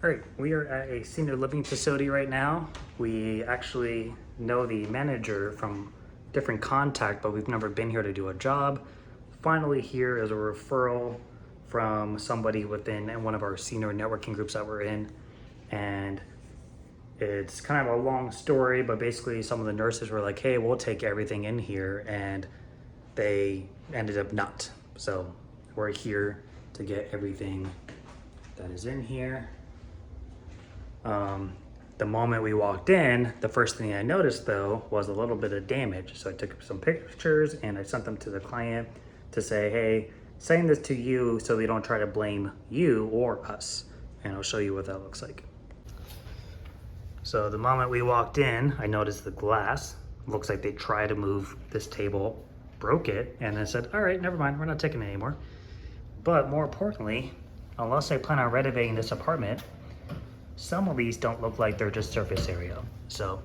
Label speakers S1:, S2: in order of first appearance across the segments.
S1: All right, we are at a senior living facility right now. We actually know the manager from different contact, but we've never been here to do a job. Finally, here is a referral from somebody within one of our senior networking groups that we're in. And it's kind of a long story, but basically some of the nurses were like, hey, we'll take everything in here. And they ended up not. So we're here to get everything that is in here. The moment we walked in, the first thing I noticed though was a little bit of damage. So I took some pictures and I sent them to the client to say, hey, send this to you so they don't try to blame you or us. And I'll show you what that looks like. So the moment we walked in, I noticed the glass. Looks like they tried to move this table, broke it, and then said, all right, never mind, we're not taking it anymore. But more importantly, unless I plan on renovating this apartment, some of these don't look like they're just surface area. So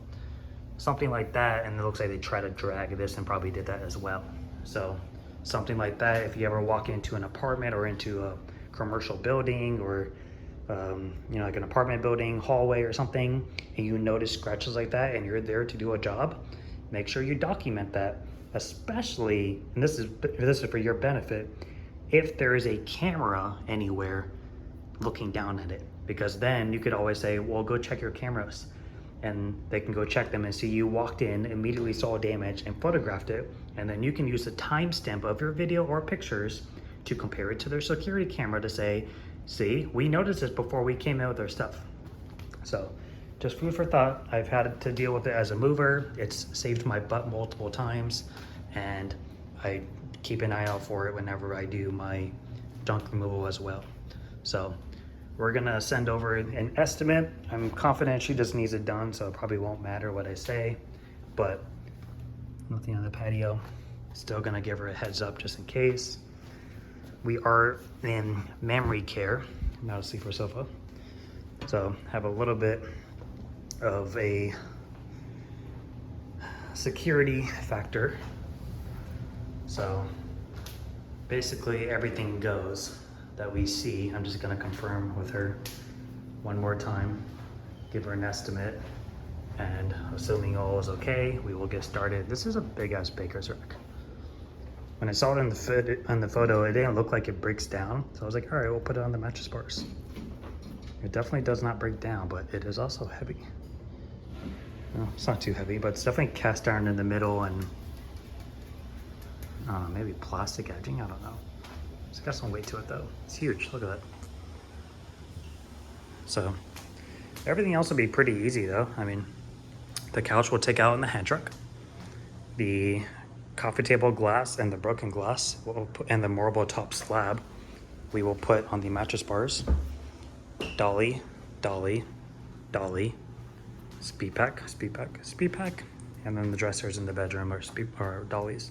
S1: something like that, and it looks like they try to drag this and probably did that as well. So something like that, if you ever walk into an apartment or into a commercial building or like an apartment building hallway or something, and you notice scratches like that and you're there to do a job, make sure you document that, especially, and this is for your benefit, if there is a camera anywhere looking down at it, because then you could always say, well, go check your cameras, and they can go check them and see you walked in, immediately saw damage and photographed it, and then you can use the timestamp of your video or pictures to compare it to their security camera to say, see, we noticed this before we came in with our stuff. So just food for thought. I've had to deal with it as a mover. It's saved my butt multiple times, and I keep an eye out for it whenever I do my junk removal as well. So we're gonna send over an estimate. I'm confident she just needs it done, so it probably won't matter what I say, but nothing on the patio. Still gonna give her a heads up just in case. We are in memory care, not a sleeper sofa. So have a little bit of a security factor. So basically everything goes that we see. I'm just gonna confirm with her one more time, give her an estimate, and assuming all is okay, we will get started. This is a big ass baker's rack. When I saw it in the photo, it didn't look like it breaks down. So I was like, all right, we'll put it on the mattress bars. It definitely does not break down, but it is also heavy. No, it's not too heavy, but it's definitely cast iron in the middle and maybe plastic edging, I don't know. It's got some weight to it though. It's huge, look at that. So everything else will be pretty easy though. I mean, the couch will take out in the hand truck. The coffee table glass and the broken glass and the marble top slab we will put on the mattress bars. Dolly, dolly, dolly, speed pack, speed pack, speed pack, and then the dressers in the bedroom are dollies.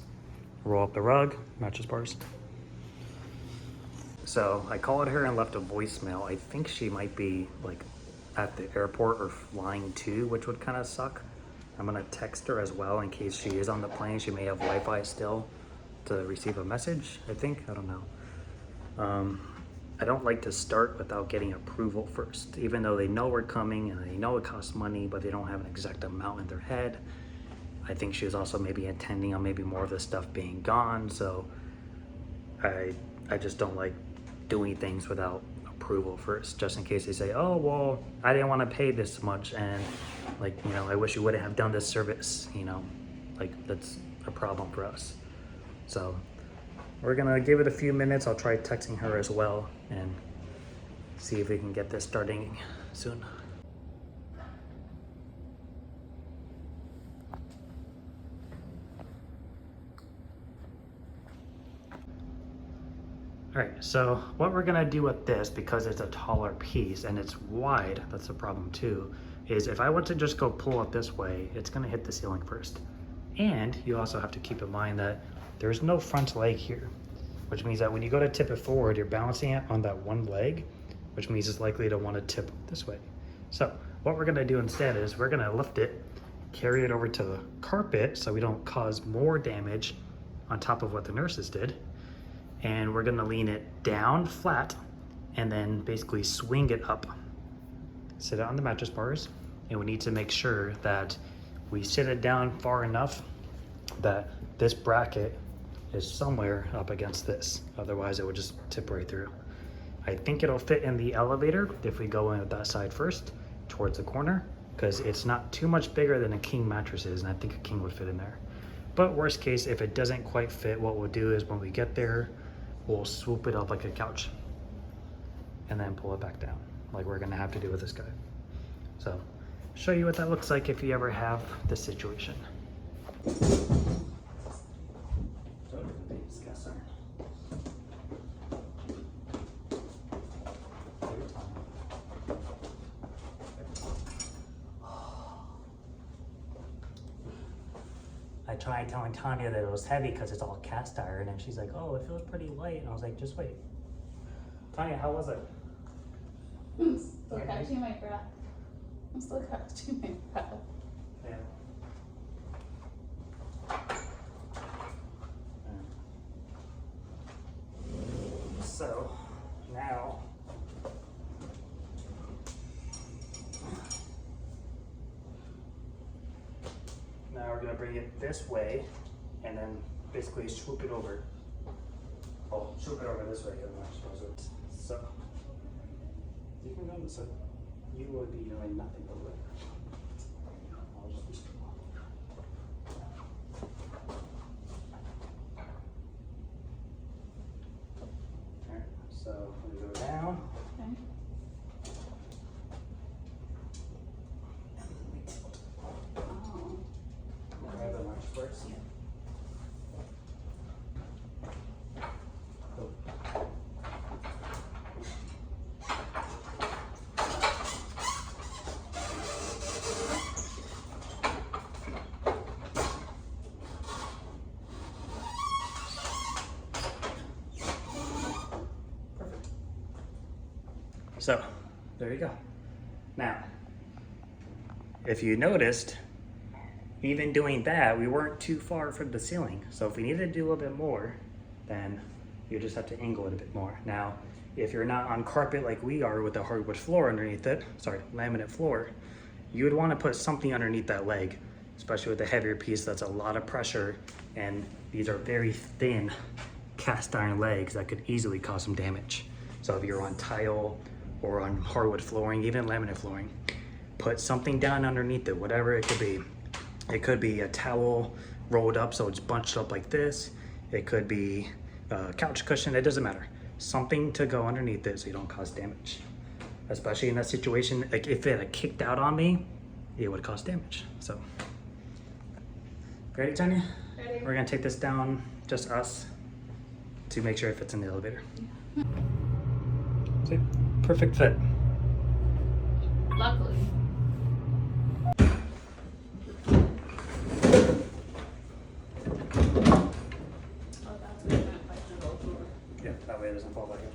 S1: Roll up the rug, mattress bars. So I called her and left a voicemail. I think she might be like at the airport or flying too, which would kind of suck. I'm gonna text her as well in case she is on the plane. She may have Wi-Fi still to receive a message, I think, I don't know. I don't like to start without getting approval first, even though they know we're coming and they know it costs money, but they don't have an exact amount in their head. I think she was also maybe intending on maybe more of the stuff being gone, so I just don't like doing things without approval first, just in case they say, oh, well, I didn't want to pay this much, and like, I wish you wouldn't have done this service, like that's a problem for us. So we're gonna give it a few minutes. I'll try texting her as well and see if we can get this starting soon. All right, so what we're gonna do with this, because it's a taller piece and it's wide, that's a problem too, is if I want to just go pull it this way, it's gonna hit the ceiling first. And you also have to keep in mind that there's no front leg here, which means that when you go to tip it forward, you're balancing it on that one leg, which means it's likely to want to tip this way. So what we're gonna do instead is we're gonna lift it, carry it over to the carpet so we don't cause more damage on top of what the nurses did. And we're gonna lean it down flat and then basically swing it up sit it on the mattress bars, and we need to make sure that we sit it down far enough that this bracket is somewhere up against this. Otherwise it would just tip right through. I think it'll fit in the elevator if we go in with that side first towards the corner, because it's not too much bigger than a king mattress is, and I think a king would fit in there. But worst case, if it doesn't quite fit, what we'll do is when we get there, we'll swoop it up like a couch and then pull it back down, like we're gonna have to do with this guy. So show you what that looks like if you ever have this situation. I tried telling Tanya that it was heavy because it's all cast iron, and she's like, oh, it feels pretty light. And I was like, just wait. Tanya, how was it?
S2: I'm still catching my breath. I'm still catching my breath.
S1: Yeah. So now we're gonna bring it this way and then basically swoop it over. Oh, swoop it over this way, I suppose it's so. You can go this way. You would be doing nothing over there. I'll just be still. Alright, so we go down.
S2: Okay. Oh.
S1: Grab the march first.
S2: Yeah.
S1: Cool. Perfect. So, there you go. Now, if you noticed, even doing that, we weren't too far from the ceiling. So if we needed to do a little bit more, then you just have to angle it a bit more. Now, if you're not on carpet like we are with a hardwood floor underneath it, sorry, laminate floor, you would want to put something underneath that leg, especially with the heavier piece. That's a lot of pressure, and these are very thin cast iron legs that could easily cause some damage. So if you're on tile or on hardwood flooring, even laminate flooring, put something down underneath it, whatever it could be. It could be a towel rolled up so it's bunched up like this. It could be a couch cushion, it doesn't matter. Something to go underneath it so you don't cause damage. Especially in that situation, like if it had kicked out on me, it would cause damage. So, ready, Tanya?
S2: Ready.
S1: We're gonna take this down, just us, to make sure it fits in the elevator.
S2: Yeah.
S1: See, perfect fit.
S2: Luckily. Oh, that's what I meant by to go through.
S1: Yeah, that way it doesn't fall back in.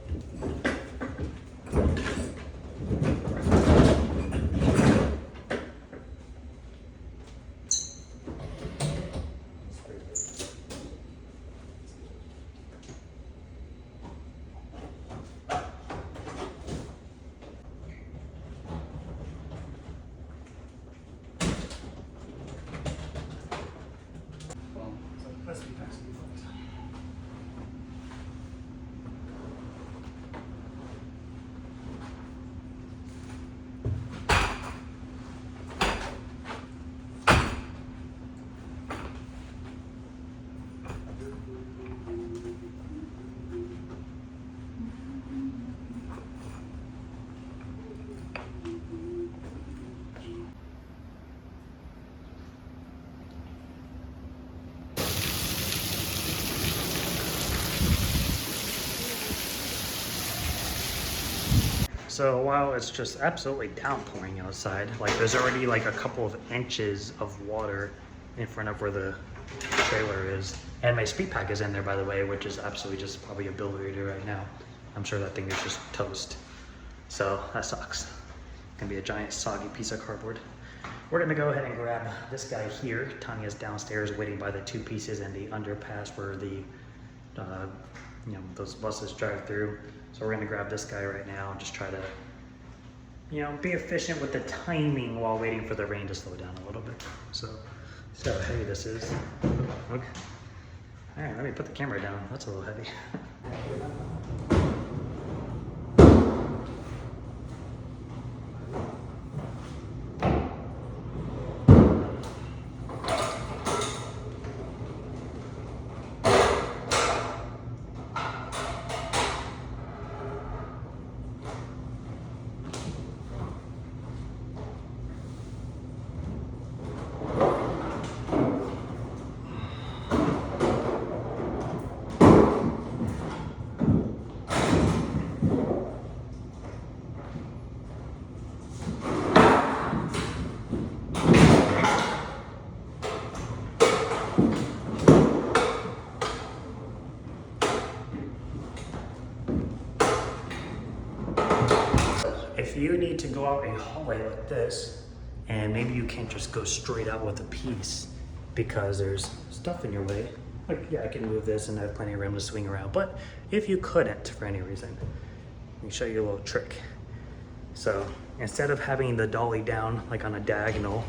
S1: Well, so let's be fast. So while it's just absolutely downpouring outside, like there's already like a couple of inches of water in front of where the trailer is. And my speed pack is in there, by the way, which is absolutely just probably obliterated right now. I'm sure that thing is just toast. So that sucks. Gonna be a giant soggy piece of cardboard. We're gonna go ahead and grab this guy here. Tanya's downstairs waiting by the two pieces and the underpass where the, those buses drive through. So we're gonna grab this guy right now and just try to you know, be efficient with the timing while waiting for the rain to slow down a little bit. So, see how heavy this is. Okay. All right, let me put the camera down. That's a little heavy. If you need to go out a hallway like this, and maybe you can't just go straight out with a piece because there's stuff in your way, like, yeah, I can move this and I have plenty of room to swing around. But if you couldn't for any reason, let me show you a little trick. So instead of having the dolly down like on a diagonal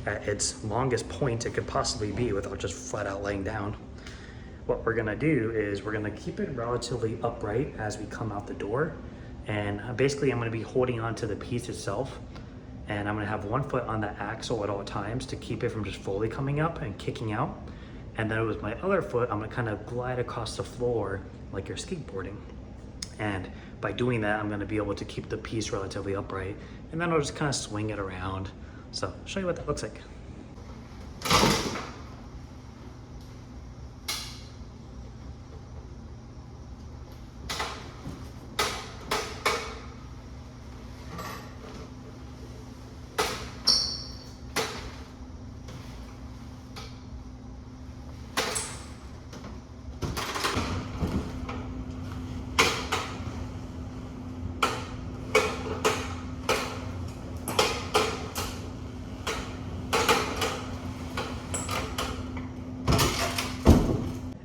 S1: at its longest point it could possibly be without just flat out laying down, what we're gonna do is we're gonna keep it relatively upright as we come out the door. And basically I'm gonna be holding on to the piece itself, and I'm gonna have one foot on the axle at all times to keep it from just fully coming up and kicking out. And then with my other foot, I'm gonna kind of glide across the floor like you're skateboarding. And by doing that, I'm gonna be able to keep the piece relatively upright, and then I'll just kind of swing it around. So I'll show you what that looks like.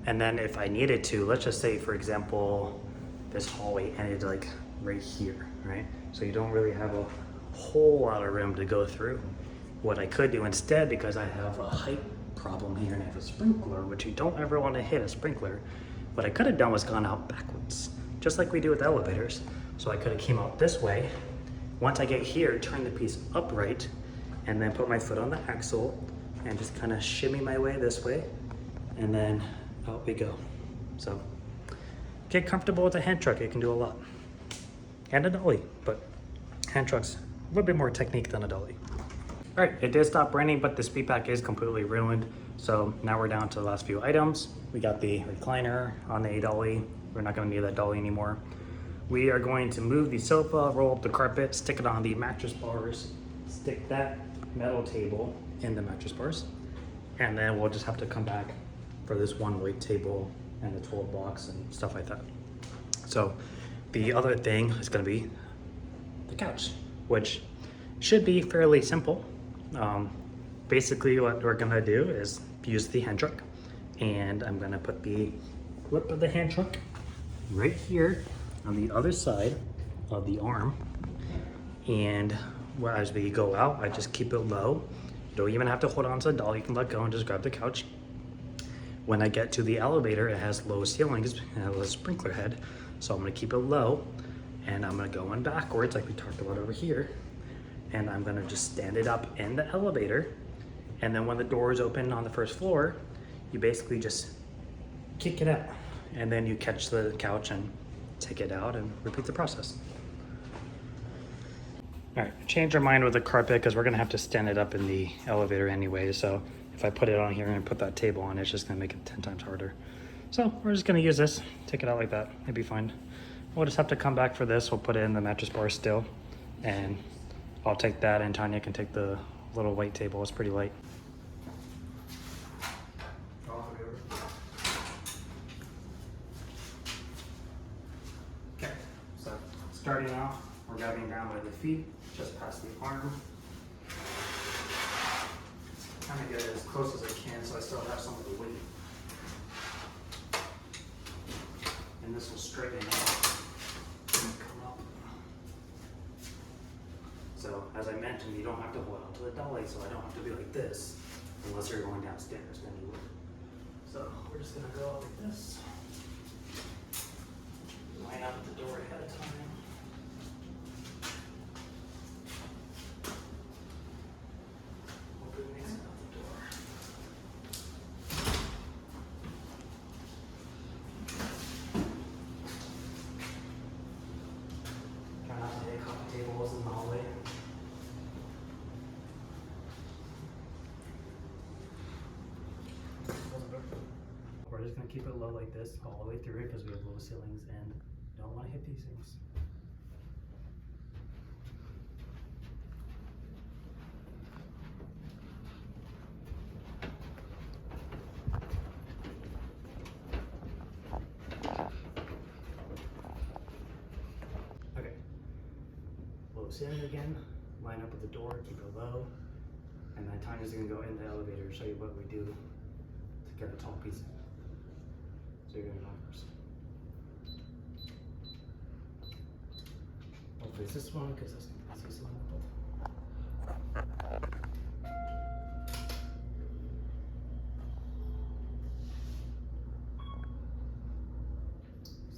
S1: And then if I needed to, let's just say, for example, this hallway ended like right here, right? So you don't really have a whole lot of room to go through. What I could do instead, because I have a height problem here and I have a sprinkler, which you don't ever want to hit a sprinkler, what I could have done was gone out backwards, just like we do with elevators. So I could have came out this way. Once I get here, turn the piece upright, and then put my foot on the axle and just kind of shimmy my way this way, and then out we go. So get comfortable with a hand truck. It can do a lot. And a dolly, but hand truck's a little bit more technique than a dolly. All right, it did stop raining, but the speed pack is completely ruined. So now we're down to the last few items. We got the recliner on the dolly. We're not gonna need that dolly anymore. We are going to move the sofa, roll up the carpet, stick it on the mattress bars, stick that metal table in the mattress bars, and then we'll just have to come back for this one weight table and the tool box and stuff like that. So the other thing is gonna be the couch, which should be fairly simple. Basically what we're gonna do is use the hand truck, and I'm gonna put the lip of the hand truck right here on the other side of the arm. And as we go out, I just keep it low. You don't even have to hold on to the doll. You can let go and just grab the couch. When I get to the elevator, it has low ceilings and it has a sprinkler head. So I'm gonna keep it low, and I'm gonna go in backwards like we talked about over here. And I'm gonna just stand it up in the elevator. And then when the door is open on the first floor, you basically just kick it out. And then you catch the couch and take it out and repeat the process. All right, change our mind with the carpet because we're gonna have to stand it up in the elevator anyway. So if I put it on here and put that table on, it's just gonna make it 10 times harder. So we're just gonna use this, take it out like that, it'd be fine. We'll just have to come back for this. We'll put it in the mattress bar still, and I'll take that, and Tanya can take the little white table. It's pretty light. Okay, so starting off, we're grabbing down by the feet, just past the arm. Trying to get it as close as I can so I still have some of the weight. And this will straighten out and come up. mentioned, you don't have to hold on to the dolly, so I don't have to be like this, unless you're going downstairs, then you would. So we're just gonna go like this. Line up at the door ahead of time. Open these out the door. Try not to hit coffee tables in the hallway. We're just gonna keep it low like this all the way through it because we have low ceilings and don't want to hit these things. Okay. Low ceiling again. Line up with the door, keep it low. And then Tanya's gonna go in the elevator to show you what we do to get a tall piece in. So you're gonna go first. Hopefully it's this one, because that's the easiest one.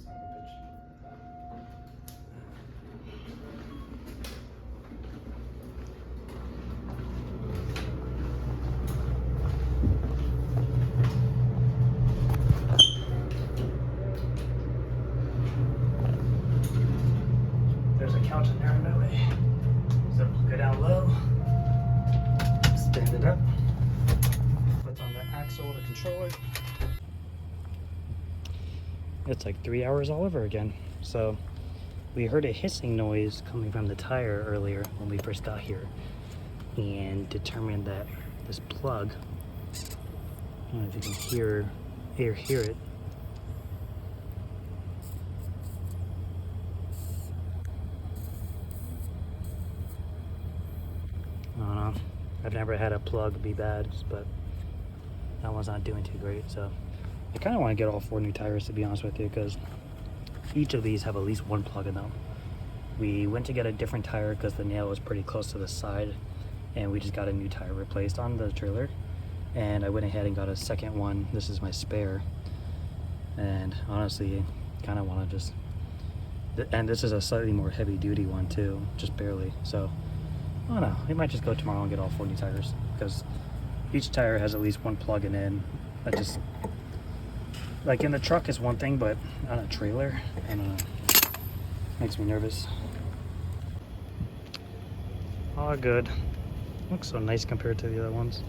S1: Son of a bitch. There's a couch in there in that way. So go down low, stand it up, put on the axle to control it. It's like 3 hours all over again. So we heard a hissing noise coming from the tire earlier when we first got here and determined that this plug, I don't know if you can hear it. I don't know. I've never had a plug be bad, but that one's not doing too great. So I kind of want to get all 4 new tires, to be honest with you, because each of these have at least one plug in them. We went to get a different tire because the nail was pretty close to the side, and we just got a new tire replaced on the trailer. And I went ahead and got a second one. This is my spare. And honestly, kind of want to just... And this is a slightly more heavy duty one too, just barely. So I don't know, we might just go tomorrow and get all 4 new tires, because each tire has at least one plug-in in. I just, like in the truck is one thing, but on a trailer, I don't know, makes me nervous. All good. Looks so nice compared to the other ones.